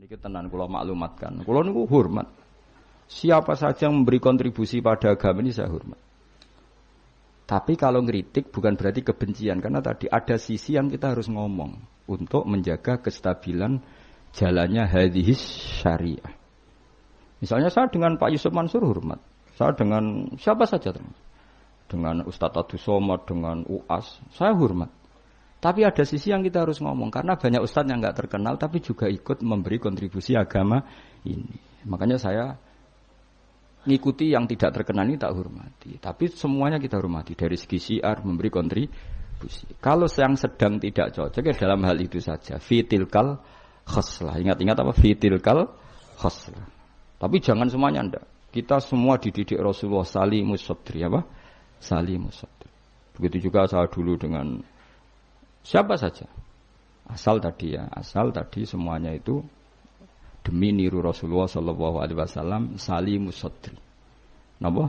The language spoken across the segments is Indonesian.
Iki tenan kula maklumatkan. Kula niku hormat. Siapa saja yang memberi kontribusi pada agama ini saya hormat. Tapi kalau ngeritik bukan berarti kebencian, karena tadi ada sisi yang kita harus ngomong untuk menjaga kestabilan jalannya hadhis syariah. Misalnya saya dengan Pak Yusuf Mansur hormat, saya dengan siapa saja dengan Ustadz Abdus Somad, dengan UAS, saya hormat. Tapi ada sisi yang kita harus ngomong, karena banyak ustadz yang nggak terkenal tapi juga ikut memberi kontribusi agama ini. Makanya saya ngikuti yang tidak terkenal ini tak hormati, tapi semuanya kita hormati dari segi syiar memberi kontribusi. Kalau yang sedang tidak cocok ya dalam hal itu saja. Fitilkal khoslah. Ingat-ingat apa? Fitilkal khoslah. Tapi jangan semuanya ndak. Kita semua dididik Rasulullah salimus sadri apa? Salimus sadri. Begitu juga saya dulu dengan siapa saja. Asal tadi semuanya itu demi niru Rasulullah sallallahu alaihi wasallam salimus sadri. Napa?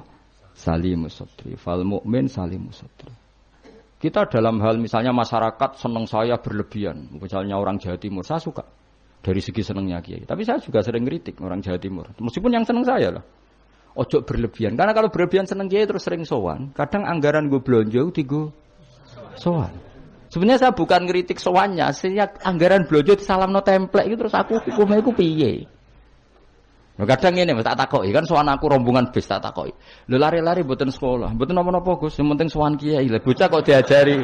Salimus sadri. Fal mukmin salimus sadri. Kita dalam hal misalnya masyarakat senang saya berlebihan. Misalnya orang Jawa Timur, saya suka dari segi senangnya kiai. Tapi saya juga sering kritik orang Jawa Timur. Meskipun yang senang saya lah. Ojo berlebihan. Karena kalau berlebihan senang kiai terus sering sowan. Kadang anggaran gue belanja tigo sowan. Sebenarnya saya bukan ngeritik sowannya, saya anggaran blojo disalamno template itu terus aku hukumnya iku piye. Lho kadang ngene Mas tak takoki kan sowan aku rombongan bis tak takoki. Lho lari-lari mboten sekolah, mboten napa-napa Gus, yang penting sowan kiai. Lah bocah kok diajari.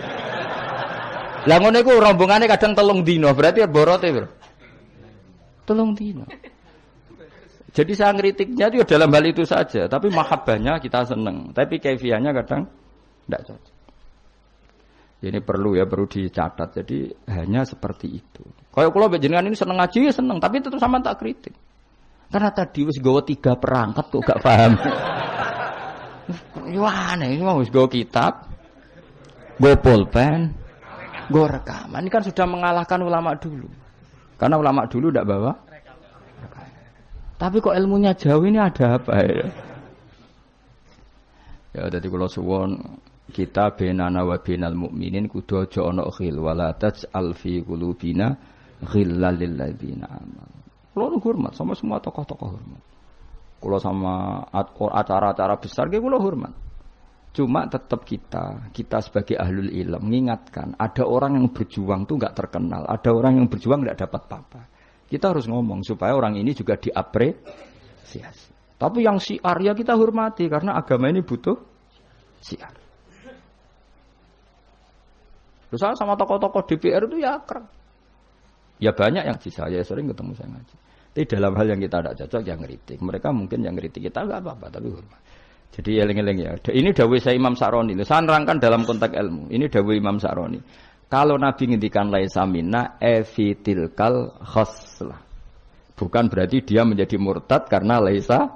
Lah ngono iku rombongane kadang 3 dina, berarti borote piro? 3 dina. Jadi saya ngeritiknya itu dalam hal itu saja, tapi mahabbahnya kita seneng, tapi kaifiahnya kadang ndak cocok. Ini perlu dicatat. Jadi hanya seperti itu. Kalau jenengan ini seneng ngaji ya seneng, tapi tetap sama tak kritik. Karena tadi wis gawa 3 perangkat kok gak paham. Wah, ini mau wis gawa kitab, gawa pulpen, gawa rekaman. Ini kan sudah mengalahkan ulama dulu. Karena ulama dulu ndak bawa rekaman. Tapi kok ilmunya jauh ini ada apa ya? Ya dadi kula suwun kita benana wa benal mukminin kudu aja ana khil wala taj'al fi qulubina ghillal lil ladzina amanu. Kulo hormat sama semua tokoh-tokoh hormat. Kulo sama acara-acara besar ge kulo hormat. Cuma tetap kita sebagai ahlul ilm mengingatkan ada orang yang berjuang tuh enggak terkenal, ada orang yang berjuang enggak dapat apa-apa. Kita harus ngomong supaya orang ini juga diapresiasi. Tapi yang syiar ya kita hormati karena agama ini butuh syiar. Saya sama tokoh-tokoh DPR itu ya akrab. Ya banyak yang saya sering ketemu saya ngaji. Tapi dalam hal yang kita tidak cocok yang ngeritik. Mereka mungkin yang ngeritik kita enggak apa-apa tapi hormat. Jadi eling-eling ya. Ini dawuh saya Imam Sa'roni. Saya nerangkan dalam konteks ilmu. Ini dawuh Imam Sa'roni. Kalau Nabi ngendikan laisa minna efitilkal khoslah. Bukan berarti dia menjadi murtad karena laisa.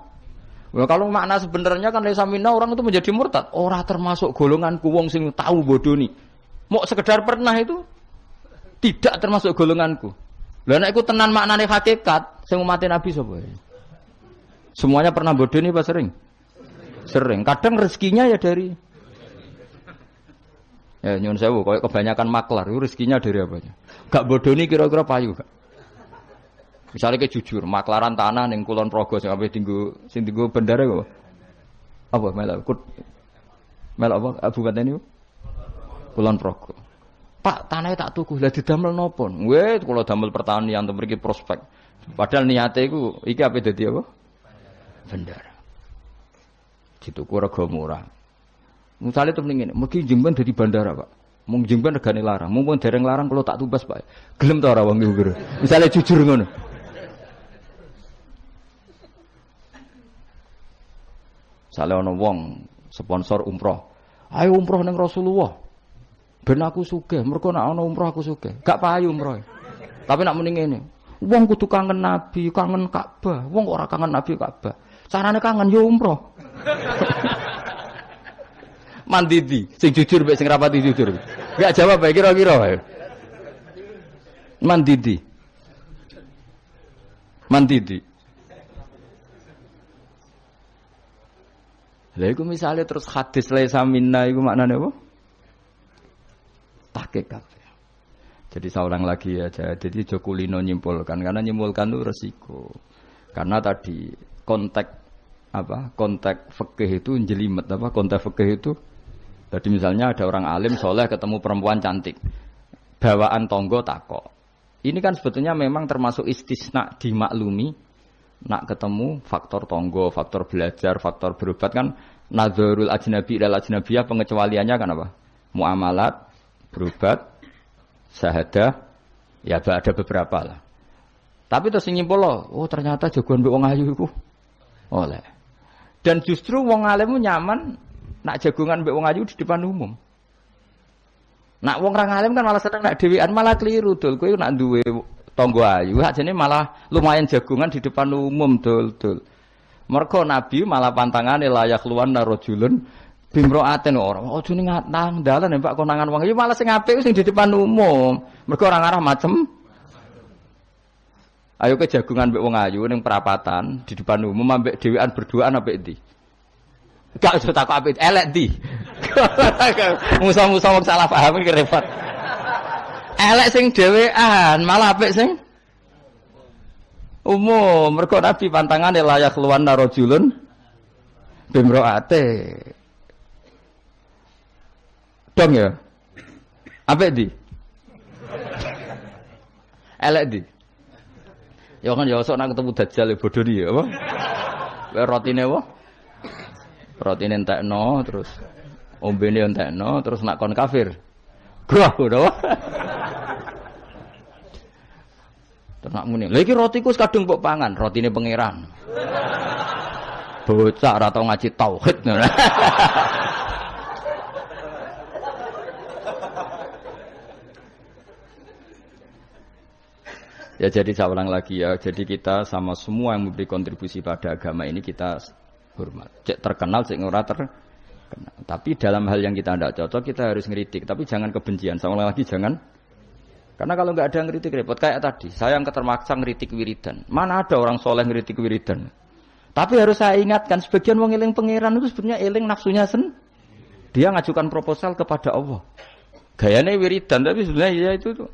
Well, kalau makna sebenarnya kan laisa minna orang itu menjadi murtad. Orang termasuk golonganku wong sing tahu bodoni. Mau sekedar pernah itu tidak termasuk golonganku. Lah nek iku tenan maknane hakikat, sing umat Nabi sapa? Semuanya pernah bodoh nih Pak sering? Sering. Kadang rezekinya ya dari ya nyun sewu koyo kebanyakan maklar itu rezekinya dari apanya? Gak bodoh nih kira-kira payu gak? Misalnya kayak jujur, maklaran tanah ning Kulon Progo sing ape tinggo bendara kok. Apa melok apa Abu Baten niku? Kulon Progo. Pak, tanahnya tak tuku, lah didamel napa? Weh, kula damel pertanian to mriki prospek. Padahal niate iku iki ape dadi apa? Bendara. Dituku rega murah. Misale temen ngene, mugi jengben dadi bandara, Pak. Mung jengben regane larang, mumpun dereng larang kula tak tumbas, Pak. Gelem ta ora wong iku? Misale jujur ngono. Misale ana wong sponsor umroh. Ayo umroh ning Rasulullah. Ben aku sugih, mergo nek ana umroh aku sugih. Gak payu umroh. Tapi nek muni ngene, wong kudu kangen Nabi, kangen Ka'bah. Wong kok ora kangen Nabi Ka'bah. Carane kangen yo umroh. Mandidi, sing jujur mek sing rapati jujur. Gak jawab bae kira-kira wae. Mandidi. Lha iku misale terus hadis laisa minna iku maknane apa? Tahqiq kabeh. Jadi saya ulang lagi ya. Jadi Jokulino nyimpulkan karena nyimpulkan itu resiko. Karena tadi konteks fikih itu jelimet konteks fikih itu. Jadi misalnya ada orang alim soleh ketemu perempuan cantik, bawaan tonggo takok. Ini kan sebetulnya memang termasuk istisna dimaklumi. Nak ketemu faktor tonggo, faktor belajar, faktor berobat kan nazarul ajnabi dal ajnabiyah pengecualiannya kan apa? Muamalat, berobat, syahadah, ya ada beberapa lah. Tapi terus nyimpul oh ternyata jagoan mbek wong ayu iku oleh. Dan justru wong alim nyaman nak jagongan mbek wong ayu di depan umum. Nak wong ra alim kan malah seneng nak dhewean malah keliru dul. Kowe nak duwe tangga ayu ajane malah lumayan jagongan di depan umum dul. Mergo Nabi malah pantangane layak luwan narojulun bimroaten ora. Ojo ning nang dalan Pak konangan wong ayu malah sing apik sing di depan umum. Mergo ora ngarah macem. Ayo ke jagungan mbek wong ayu ning perapatan di depan umum ambek dhewean berduaan ambek ndi? Gak usah takok apik elek ndi. Musa-musa wong salah paham iki repot. Elek sing dhewean, malah apik sing umum. Mergo Nabi pantangane layak luwan narojulun bimroate. Dong ya. Apik ndi? Elek ndi? Ya kan ya sok nak ketemu dajjal bodoh iki apa? Rotine apa? Rotine entekno terus ombene entekno terus nak kon kafir. Gah ngono. Terus nak muni. Lha iki rotiku kadung mbok pangan, rotine pangeran. Bocah ora tau ngaji tauhid ngono. Ya jadi saya ulang lagi ya, jadi kita sama semua yang memberi kontribusi pada agama ini kita hormat. Cek terkenal, cek ora terkenal. Tapi dalam hal yang kita tidak cocok kita harus ngeritik. Tapi jangan kebencian. Saya ulang lagi jangan. Karena kalau nggak ada ngeritik repot. Kayak tadi, saya yang ketermaksa ngeritik wiridan. Mana ada orang soleh ngeritik wiridan? Tapi harus saya ingatkan, sebagian wong eling pangeran itu sebenarnya eling nafsunya Dia ngajukan proposal kepada Allah. Gayanya wiridan, tapi sebenarnya ya itu tuh.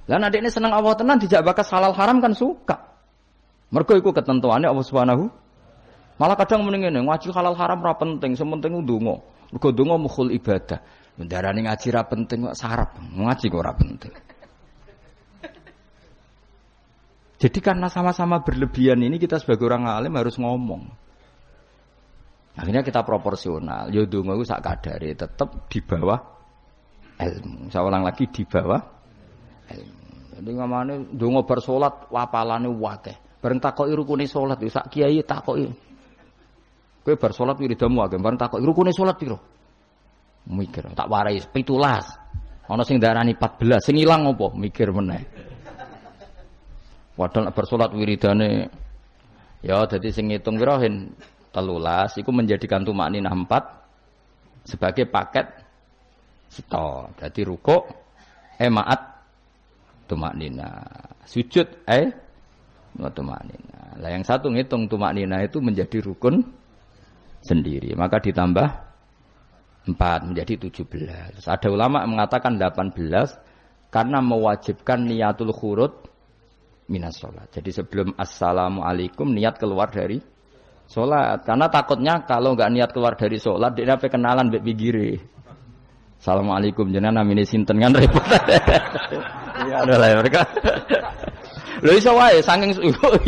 Lah nek ini seneng Allah tenan dijak bakas halal haram kan suka. Mergo iku ketentuannya Allah Subhanahu. Malah kadang mending ngene, ngaji halal haram ora penting, sementing ndonga. Mergo ndonga mukhul ibadah. Mendarani ngaji ra penting kok sarap, ngaji kok ora penting. Jadi karena sama-sama berlebihan ini kita sebagai orang alim harus ngomong. Akhirnya kita proporsional. Yo ndonga iku sak kadare tetep di bawah ilmu. Saya ulang lagi di bawah jadi ngamane ndonga bar salat wapalane akeh. Bareng takoki rukune salat yo sak kiai takoki. Kowe bar salat wiridamu akeh, bareng takoki rukune salat piro? Mikir, tak warai 17. Ana sing darani 14, sing ilang apa? Mikir meneh. Padahal nek bar salat wiridane ya dadi sing ngitung piro hen 13 iku menjadikan tumakninah 4 sebagai paket sito. Dadi rukuk ma'at tumaknina, sujud tumaknina. Lah yang satu ngitung tumaknina itu menjadi rukun sendiri, maka ditambah 4 menjadi 17. Ada ulama mengatakan 18 karena mewajibkan niatul khurud minas sholat. Jadi sebelum assalamualaikum niat keluar dari sholat. Karena takutnya kalau nggak niat keluar dari sholat dia apa kenalan mbek pinggire. Assalamualaikum jenengan namine sinten kan repot. Ya ada lah mereka. Lho iso wae saking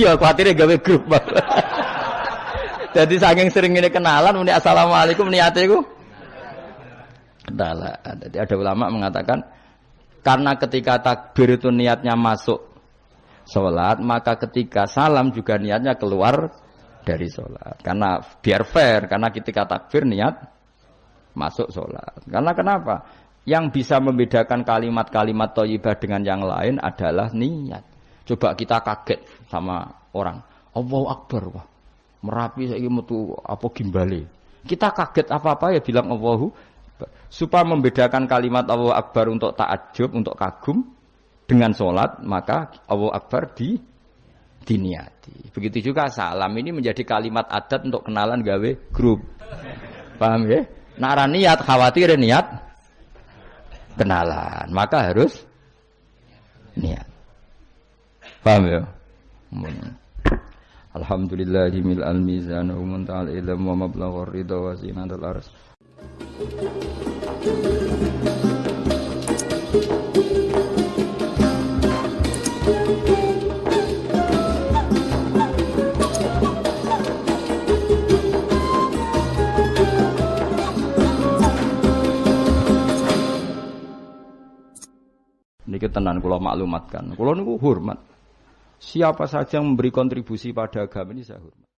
ya kuwatire gawe grup. Jadi saking sering ini kenalan muni assalamualaikum niate iku kenalan. Jadi ada ulama mengatakan karena ketika takbir itu niatnya masuk sholat, maka ketika salam juga niatnya keluar dari sholat. Karena biar fair, karena ketika takbir niat masuk sholat. Karena kenapa? Yang bisa membedakan kalimat-kalimat thayyibah dengan yang lain adalah niat. Coba kita kaget sama orang. Allahu Akbar. Wah, Merapi saiki metu apa gimbale. Kita kaget apa-apa ya bilang Allahu Akbar. Supaya membedakan kalimat Allahu Akbar untuk ta'ajub, untuk kagum dengan sholat, maka Allahu Akbar diniati. Begitu juga salam ini menjadi kalimat adat untuk kenalan gawe grup. Paham ya? Nara niat khawatir niat kenalan, maka harus niat. Paham ya? Alhamdulillahi mil'al mizan wa muntahal ilm wa mablaghur ridha wa zinatul ars. Niki tenan kula maklumatkan. Kula niku hormat. Siapa saja yang memberi kontribusi pada agama ini saya hormat.